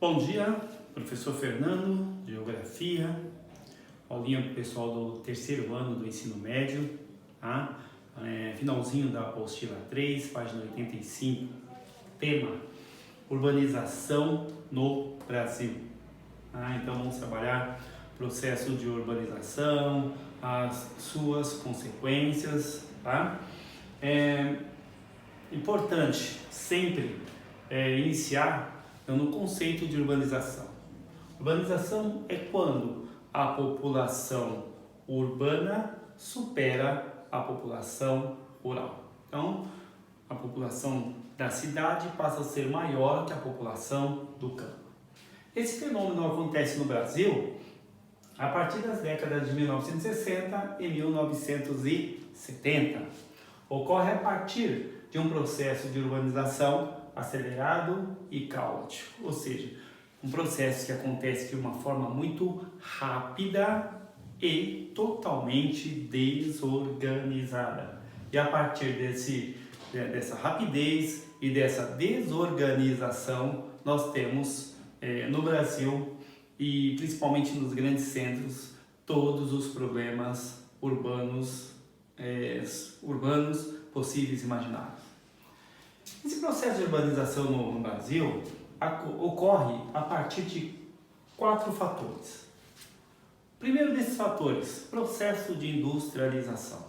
Bom dia, professor Fernando, de Geografia, aulinha para o pessoal do terceiro ano do ensino médio, tá? Finalzinho da apostila 3, página 85, tema Urbanização no Brasil. Então vamos trabalhar o processo de urbanização, as suas consequências, tá? É importante sempre iniciar no conceito de urbanização. Urbanização é quando a população urbana supera a população rural. Então, a população da cidade passa a ser maior que a população do campo. Esse fenômeno acontece no Brasil a partir das décadas de 1960 e 1970. Ocorre a partir de um processo de urbanização acelerado e caótico, ou seja, um processo que acontece de uma forma muito rápida e totalmente desorganizada. E a partir dessa rapidez e dessa desorganização, nós temos no Brasil e principalmente nos grandes centros todos os problemas urbanos possíveis e imagináveis. Esse processo de urbanização no Brasil ocorre a partir de 4 fatores. Primeiro desses fatores, processo de industrialização.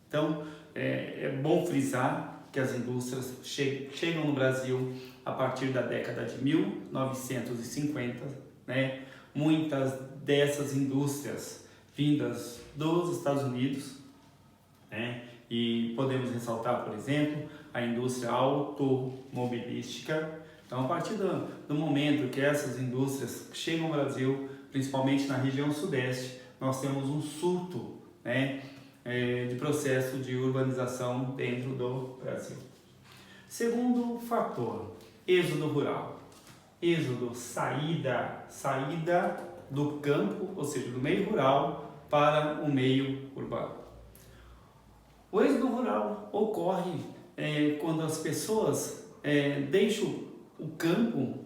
Então, é bom frisar que as indústrias chegam no Brasil a partir da década de 1950, né? Muitas dessas indústrias vindas dos Estados Unidos, né? E podemos ressaltar, por exemplo, a indústria automobilística. Então, a partir do momento que essas indústrias chegam ao Brasil, principalmente na região sudeste, nós temos um surto, né, de processo de urbanização dentro do Brasil. Segundo fator, êxodo rural. Êxodo, saída do campo, ou seja, do meio rural para o meio urbano. O êxodo rural ocorre quando as pessoas deixam o campo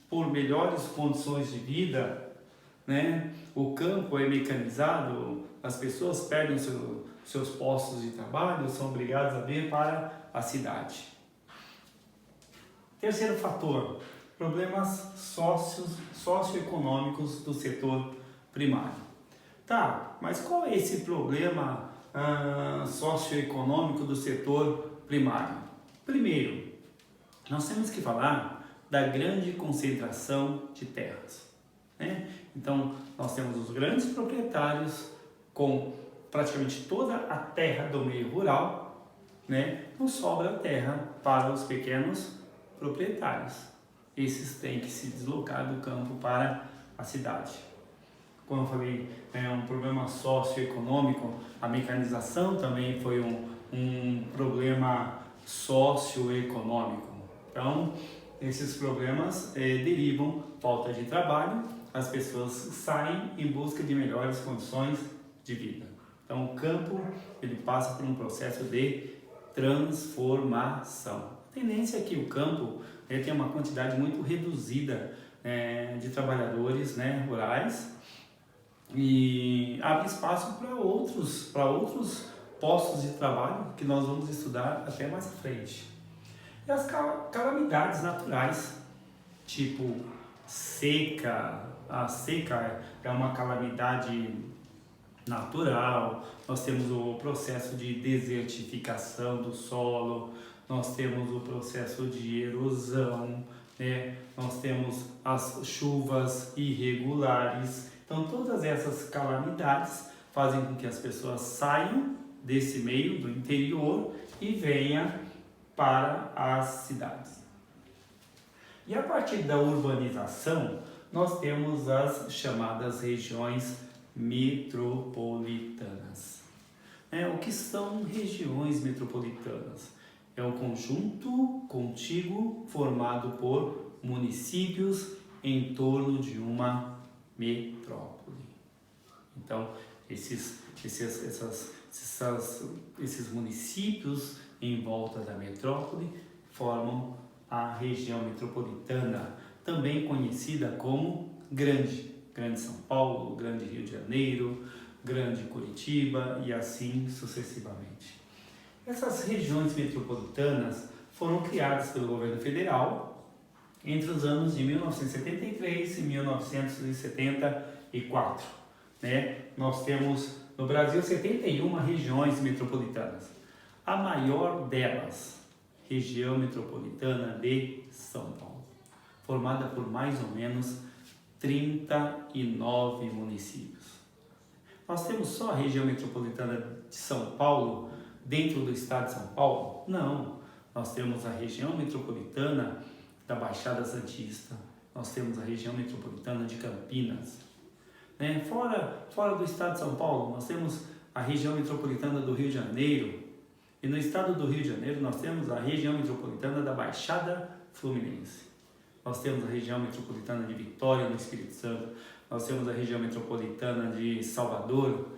por melhores condições de vida, né? O campo é mecanizado, as pessoas perdem seus postos de trabalho, são obrigadas a vir para a cidade. Terceiro fator, problemas socioeconômicos do setor primário. Tá, mas qual é esse problema socioeconômico do setor primário? Primeiro, nós temos que falar da grande concentração de terras, né? Então, nós temos os grandes proprietários com praticamente toda a terra do meio rural, né? Não sobra terra para os pequenos proprietários. Esses têm que se deslocar do campo para a cidade. Como eu falei, é um problema socioeconômico, a mecanização também foi um problema socioeconômico. Então, esses problemas derivam falta de trabalho, as pessoas saem em busca de melhores condições de vida. Então, o campo ele passa por um processo de transformação. A tendência é que o campo tem uma quantidade muito reduzida de trabalhadores, né, rurais, e abre espaço para outros postos de trabalho que nós vamos estudar até mais à frente. E as calamidades naturais, tipo seca. A seca é uma calamidade natural. Nós temos o processo de desertificação do solo, nós temos o processo de erosão, né? Nós temos as chuvas irregulares. Então, todas essas calamidades fazem com que as pessoas saiam desse meio, do interior, e venham para as cidades. E a partir da urbanização, nós temos as chamadas regiões metropolitanas. O que são regiões metropolitanas? É um conjunto contíguo formado por municípios em torno de uma metrópole. Então, esses municípios em volta da metrópole formam a região metropolitana. também conhecida como Grande. Grande São Paulo, Grande Rio de Janeiro, Grande Curitiba e assim sucessivamente. Essas regiões metropolitanas foram criadas pelo governo federal entre os anos de 1973 e 1974. Né? Nós temos no Brasil 71 regiões metropolitanas. A maior delas, região metropolitana de São Paulo, formada por mais ou menos 39 municípios. Nós temos só a região metropolitana de São Paulo dentro do estado de São Paulo? Não. Nós temos a região metropolitana da Baixada Santista, nós temos a região metropolitana de Campinas. Né? Fora do estado de São Paulo, nós temos a região metropolitana do Rio de Janeiro, e no estado do Rio de Janeiro nós temos a região metropolitana da Baixada Fluminense. Nós temos a região metropolitana de Vitória, no Espírito Santo, nós temos a região metropolitana de Salvador,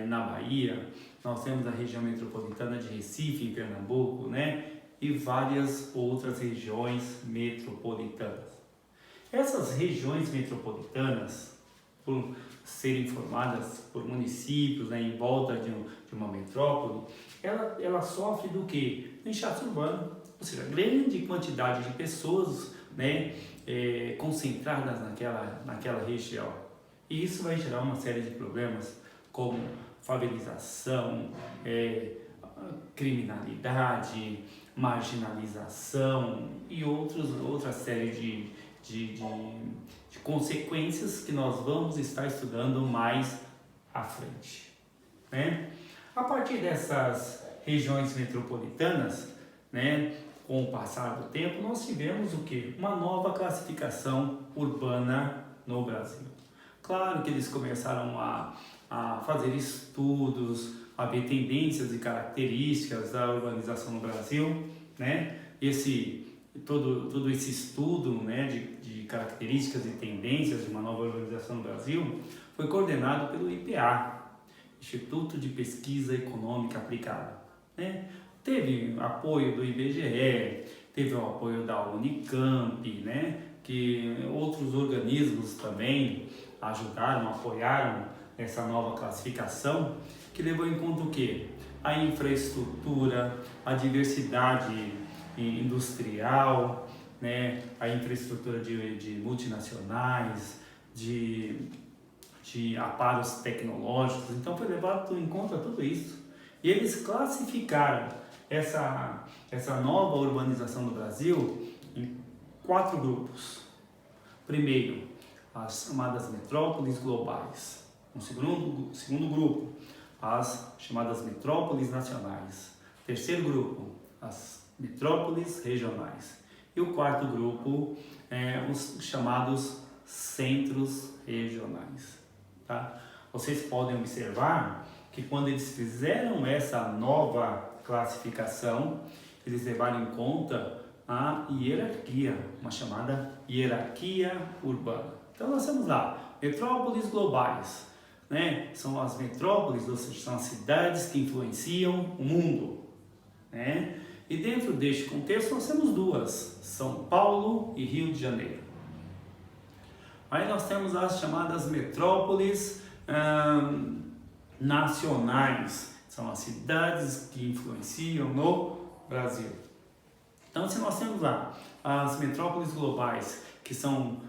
na Bahia, nós temos a região metropolitana de Recife, em Pernambuco, né? E várias outras regiões metropolitanas. Essas regiões metropolitanas, por serem formadas por municípios, né, em volta de uma metrópole, ela sofre do quê? Do inchaço urbano, ou seja, grande quantidade de pessoas, né, concentradas naquela região. E isso vai gerar uma série de problemas como favelização, criminalidade, marginalização e outra série de consequências que nós vamos estar estudando mais à frente. Né? A partir dessas regiões metropolitanas, né, com o passar do tempo, nós tivemos o quê? Uma nova classificação urbana no Brasil. Claro que eles começaram a fazer estudos, a ver tendências e características da urbanização no Brasil, né? Todo esse estudo, né, de características e tendências de uma nova urbanização no Brasil foi coordenado pelo IPA, Instituto de Pesquisa Econômica Aplicada, né? Teve apoio do IBGE, teve o apoio da Unicamp, né? Que outros organismos também ajudaram, apoiaram essa nova classificação, que levou em conta o quê? A infraestrutura, a diversidade industrial, né? A infraestrutura de multinacionais, de aparos tecnológicos. Então foi levado em conta tudo isso. E eles classificaram essa nova urbanização no Brasil em 4 grupos. Primeiro, as chamadas metrópoles globais. Um segundo grupo, as chamadas metrópoles nacionais. Terceiro grupo, as metrópoles regionais. E o quarto grupo, os chamados centros regionais. Tá? Vocês podem observar que quando eles fizeram essa nova classificação, eles levaram em conta a hierarquia, uma chamada hierarquia urbana. Então nós temos lá, metrópoles globais, né? São as metrópoles, ou seja, são as cidades que influenciam o mundo, né? E dentro deste contexto nós temos duas, São Paulo e Rio de Janeiro. Aí nós temos as chamadas metrópoles nacionais, são as cidades que influenciam no Brasil. Então, se nós temos lá as metrópoles globais, que são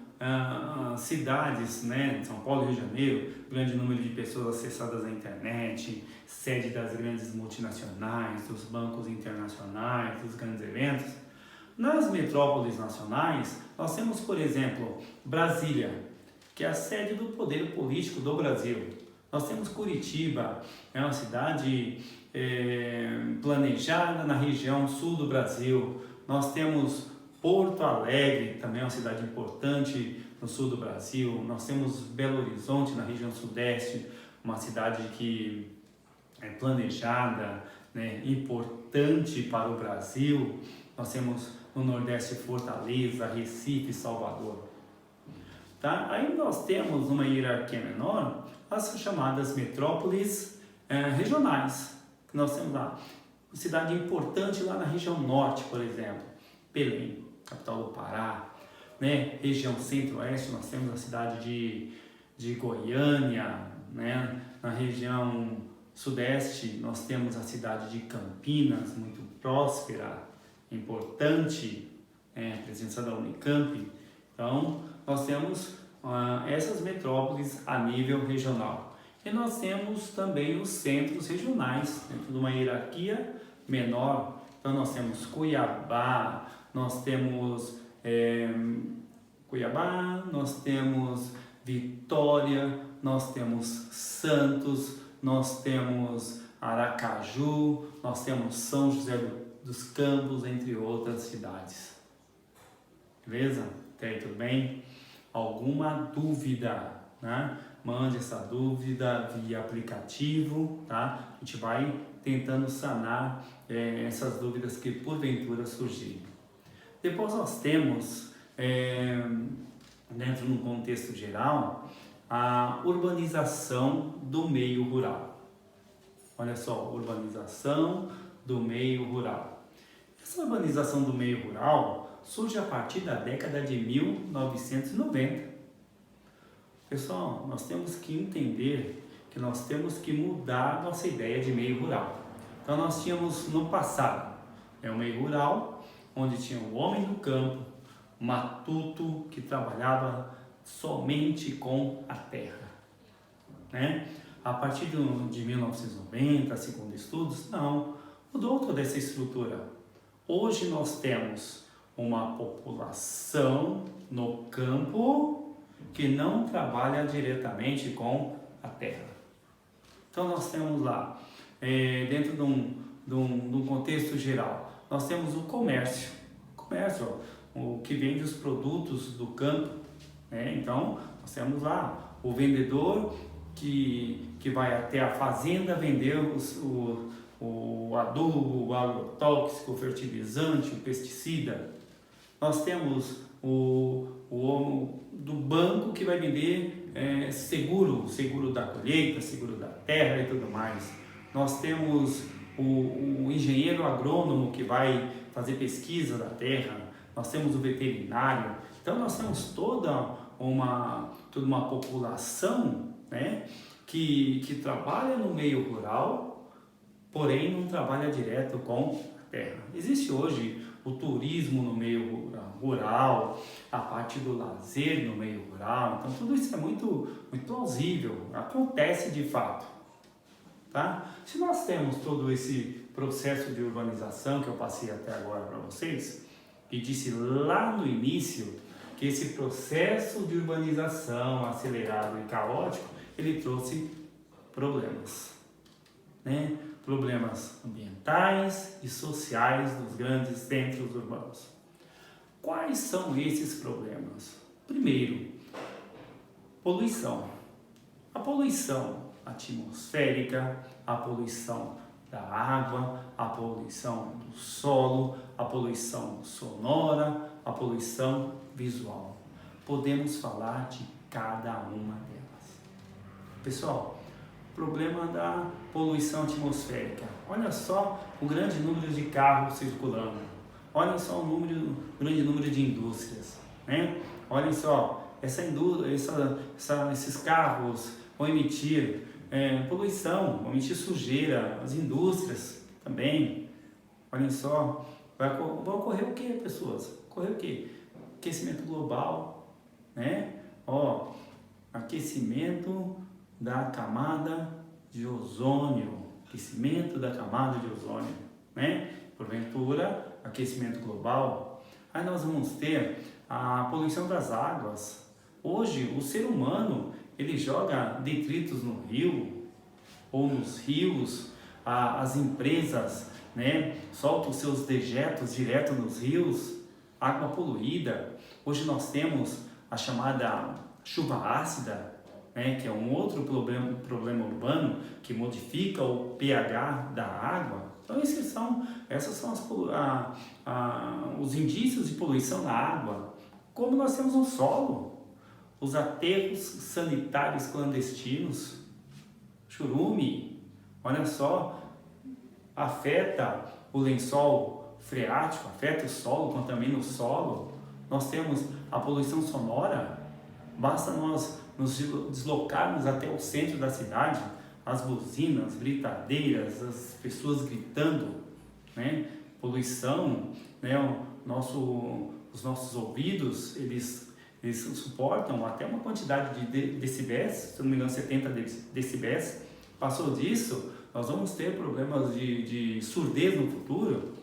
cidades, né, São Paulo e Rio de Janeiro, grande número de pessoas acessadas à internet, sede das grandes multinacionais, dos bancos internacionais, dos grandes eventos. Nas metrópoles nacionais, nós temos, por exemplo, Brasília, que é a sede do poder político do Brasil. Nós temos Curitiba, é uma cidade planejada na região sul do Brasil. Nós temos Porto Alegre, também é uma cidade importante no sul do Brasil. Nós temos Belo Horizonte, na região sudeste, uma cidade que é planejada, né, importante para o Brasil. Nós temos no Nordeste Fortaleza, Recife e Salvador. Tá? Aí nós temos uma hierarquia menor as chamadas metrópoles regionais. Nós temos lá cidade importante lá na região norte, por exemplo, Belém, capital do Pará. né? Região centro-oeste, nós temos a cidade de Goiânia, né? Na região sudeste, nós temos a cidade de Campinas, muito próspera, importante, a presença da Unicamp. Então, nós temos essas metrópoles a nível regional. E nós temos também os centros regionais, dentro de uma hierarquia menor. Então, nós temos Cuiabá, nós temos nós temos Vitória, nós temos Santos, nós temos Aracaju, nós temos São José dos Campos, entre outras cidades. Beleza? Até aí, tudo bem? Alguma dúvida, né? Mande essa dúvida via aplicativo, tá? A gente vai tentando sanar essas dúvidas que porventura surgirem. Depois nós temos, dentro do contexto geral, a urbanização do meio rural. Olha só, urbanização do meio rural. Essa urbanização do meio rural surge a partir da década de 1990. Pessoal, nós temos que entender que nós temos que mudar nossa ideia de meio rural. Então nós tínhamos no passado um meio rural onde tinha o homem do campo, matuto, que trabalhava somente com a terra, né? A partir de 1990, segundo estudos, não, mudou toda essa estrutura. Hoje nós temos uma população no campo que não trabalha diretamente com a terra. Então nós temos lá, dentro de um contexto geral, nós temos o comércio, o que vende os produtos do campo, né? Então nós temos lá o vendedor que vai até a fazenda vender o adubo, o agrotóxico, o fertilizante, o pesticida. Nós temos o do banco que vai vender seguro da colheita, seguro da terra e tudo mais. Nós temos o engenheiro agrônomo que vai fazer pesquisa da terra. Nós temos o veterinário. Então nós temos toda uma população, né, que trabalha no meio rural, porém não trabalha direto com a terra. Existe hoje o turismo no meio rural, a parte do lazer no meio rural, então tudo isso é muito plausível, acontece de fato, tá? Se nós temos todo esse processo de urbanização que eu passei até agora para vocês, e disse lá no início que esse processo de urbanização acelerado e caótico, ele trouxe problemas, né? Problemas ambientais e sociais dos grandes centros urbanos. Quais são esses problemas? Primeiro, poluição. A poluição atmosférica, a poluição da água, a poluição do solo, a poluição sonora, a poluição visual. Podemos falar de cada uma delas. Pessoal, problema da poluição atmosférica. Olha só o grande número de carros circulando. Olhem só o grande número de indústrias, né? Olhem só, esses carros vão emitir poluição, vão emitir sujeira, as indústrias também. Olhem só, vai ocorrer o que, pessoas? Ocorrer o que? Aquecimento global, né? Aquecimento da camada de ozônio, né? Porventura, aquecimento global. Aí nós vamos ter a poluição das águas. Hoje, o ser humano, ele joga detritos no rio ou nos rios, as empresas, né, soltam seus dejetos direto nos rios, água poluída. Hoje nós temos a chamada chuva ácida, né, que é um outro problema urbano que modifica o pH da água. Então essas são os indícios de poluição na água. Como nós temos no solo, os aterros sanitários clandestinos, churume, olha só, afeta o lençol freático, afeta o solo, contamina o solo. Nós temos a poluição sonora, basta nós nos deslocarmos até o centro da cidade, as buzinas, gritadeiras, as pessoas gritando, né? Poluição, né? Os nossos ouvidos, eles suportam até uma quantidade de decibéis, se não me engano 70 decibéis. Passou disso, nós vamos ter problemas de surdez no futuro,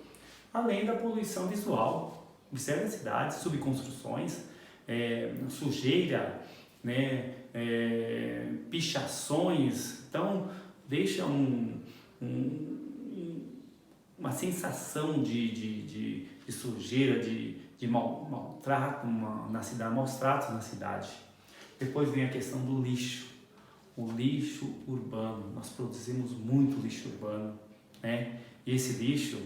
além da poluição visual. Observe a cidade, subconstruções, sujeira, né, pichações, então deixa uma sensação de sujeira, de maltrato na cidade, maus tratos na cidade. Depois vem a questão do lixo, o lixo urbano. Nós produzimos muito lixo urbano, né? E esse lixo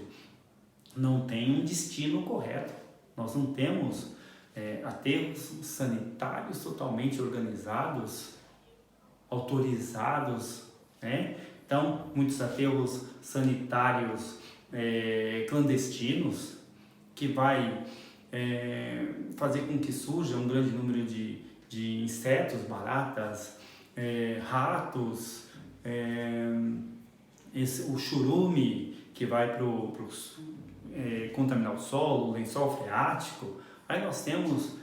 não tem um destino correto. Nós não temos aterros sanitários totalmente organizados, autorizados, né? Então, muitos aterros sanitários clandestinos, que vai fazer com que surja um grande número de insetos, baratas, ratos, o churume que vai contaminar o solo, o lençol freático. Aí nós temos,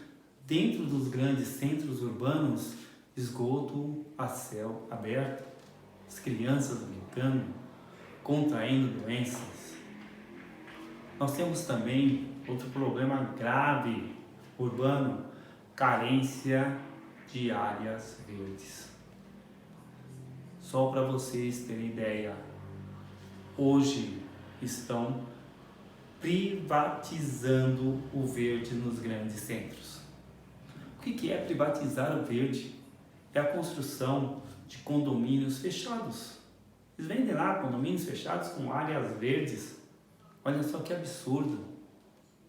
dentro dos grandes centros urbanos, esgoto a céu aberto, as crianças brincando, contraindo doenças. Nós temos também outro problema grave urbano, carência de áreas verdes. Só para vocês terem ideia, hoje estão privatizando o verde nos grandes centros. O que é privatizar o verde? É a construção de condomínios fechados. Eles vendem lá condomínios fechados com áreas verdes. Olha só que absurdo,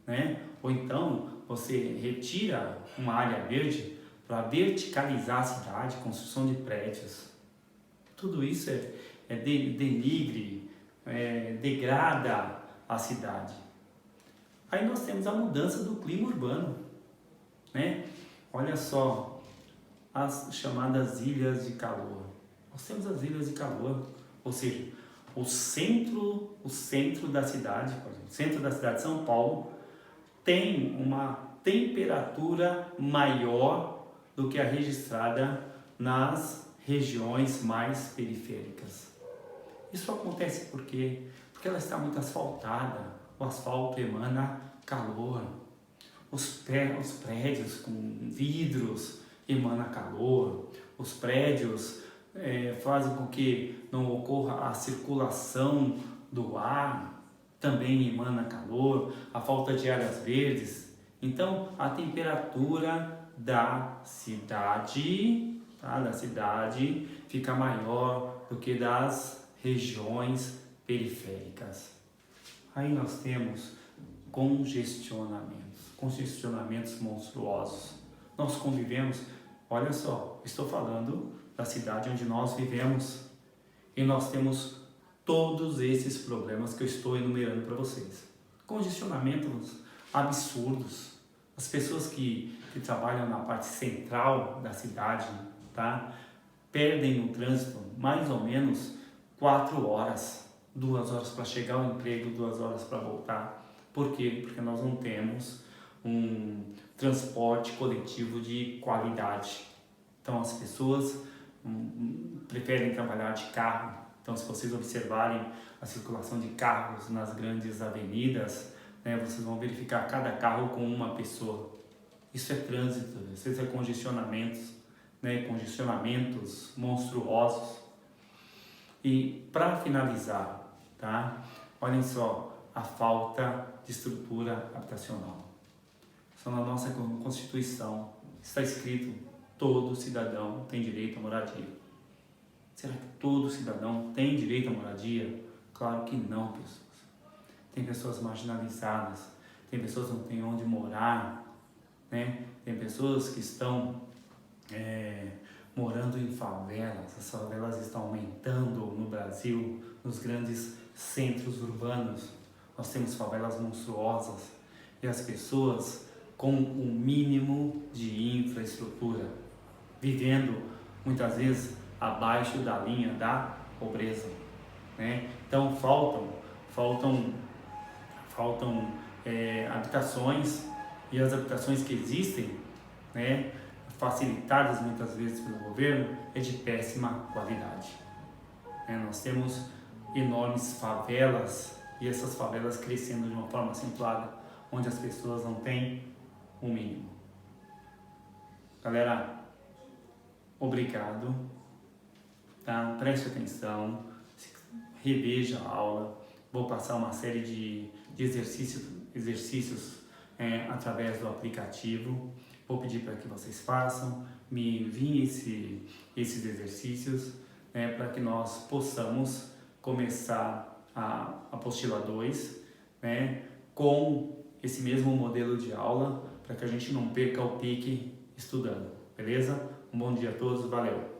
né? Ou então você retira uma área verde para verticalizar a cidade, construção de prédios. Tudo isso denigre, degrada a cidade. Aí nós temos a mudança do clima urbano, né? Olha só, as chamadas ilhas de calor. Nós temos as ilhas de calor, ou seja, o centro da cidade, por exemplo, o centro da cidade de São Paulo, tem uma temperatura maior do que a registrada nas regiões mais periféricas. Isso acontece por quê? Porque ela está muito asfaltada, o asfalto emana calor, os prédios com vidros emanam calor, os prédios fazem com que não ocorra a circulação do ar, também emana calor, a falta de áreas verdes. Então, a temperatura da cidade fica maior do que das regiões periféricas. Aí nós temos congestionamentos monstruosos. Nós convivemos, olha só, estou falando da cidade onde nós vivemos e nós temos todos esses problemas que eu estou enumerando para vocês. Congestionamentos absurdos. As pessoas que trabalham na parte central da cidade, tá, perdem no trânsito mais ou menos 4 horas. 2 horas para chegar ao emprego, 2 horas para voltar. Por quê? Porque nós não temos um transporte coletivo de qualidade. Então as pessoas preferem trabalhar de carro. Então, se vocês observarem a circulação de carros nas grandes avenidas, né, vocês vão verificar cada carro com uma pessoa. Isso é trânsito, isso é congestionamentos, né, congestionamentos monstruosos. E para finalizar, tá? Olhem só a falta de estrutura habitacional. Só na nossa Constituição está escrito: todo cidadão tem direito à moradia. Será que todo cidadão tem direito à moradia? Claro que não, pessoas. Tem pessoas marginalizadas, tem pessoas que não têm onde morar, né? Tem pessoas que estão morando em favelas. As favelas estão aumentando no Brasil, nos grandes centros urbanos. Nós temos favelas monstruosas e as pessoas com o mínimo de infraestrutura, vivendo muitas vezes abaixo da linha da pobreza, né? Então faltam habitações, e as habitações que existem, né, facilitadas muitas vezes pelo governo, é de péssima qualidade, né? Nós temos enormes favelas, e essas favelas crescendo de uma forma acentuada, onde as pessoas não têm o mínimo. Galera, obrigado, tá? Preste atenção, reveja a aula. Vou passar uma série de exercícios através do aplicativo. Vou pedir para que vocês façam, me enviem esses exercícios, para que nós possamos começar a apostila 2, né, com esse mesmo modelo de aula, para que a gente não perca o pique estudando, beleza? Um bom dia a todos, valeu!